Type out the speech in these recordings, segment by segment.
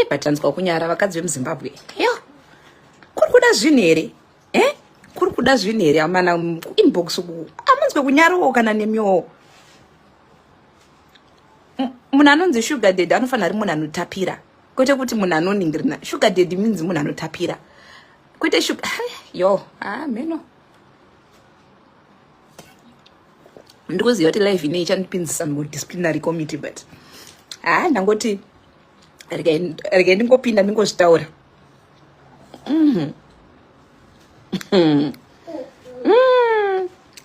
batanzwa kunyara vakadzi vemuzimbabwe yo kuri kuda zvinhu here kuri kuda zvinhu here amana inbox uku amunzwe kunyarawo kana nemyowo munhu anonzi sugar daddy anofanira ari munhu anotapira kwete kuti munhu anoningirina sugar daddy means munhu anotapira kwete yo meno ndikuziva kuti life ine ichandipinzisa mudisciplinary committee but ndangoti regai ndingopinda ndingozvitaura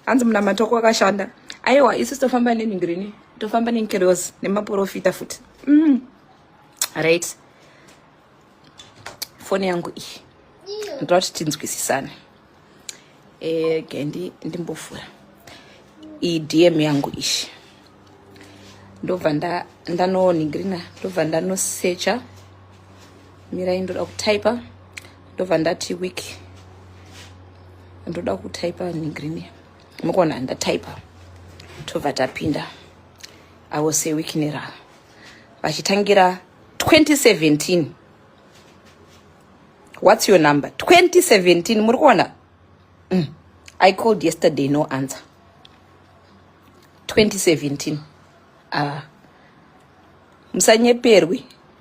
hanzi muna matoko akashanda aiwa isi tofamba neningrini tofamba nenkerosi nemaprofita futi right foni yangu iyi ndoda kuti tinzwisisane gendi ndimbofura iyi DM yangu ishi ndobva ndanoningirina ndobva ndanosecha mirai ndoda kutaipa ndobva ndati wiki ndoda kutaipa ningrini mukuona ndataipa tobva tapinda awose wiki nera vachitangira 2017 what's your number 2017 muri kuona I called yesterday no answer 2017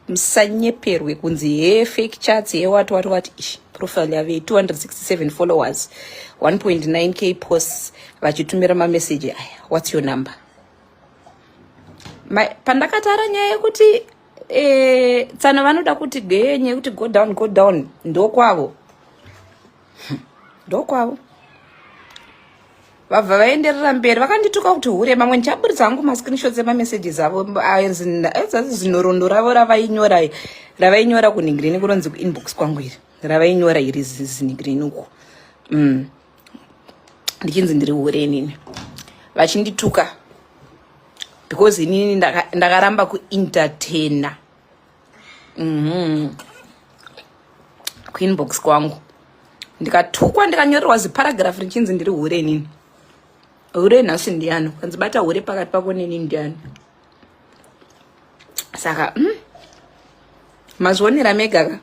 musanyeperwe kunzi fake chats wati ishi profile yave 267 followers 1.9k posts vachitumira mamessage aya what's your number pandakatara nyaya yekuti tsana vanoda kuti nyaya yekuti go down ndokwavo vabva vaenderera mberi vakandituka kuti hure mamwe ndichaburitsa hangu mascreenshots emamessages avo zvinhorondo ravo ravainyora kuningrini kuronzi kuinbox kwangu iri ravainyora iri ziningrini uku ndichinzi ndiri hure inini vachindituka because inini ndakaramba kuentertaina kuinbox kwangu ndikatukwa ndikanyorerwa ziparagraph richinzi ndiri hure inini hure nhasi ndiani kanzibata hure pakati pako neni ndiani saka mazionera megaka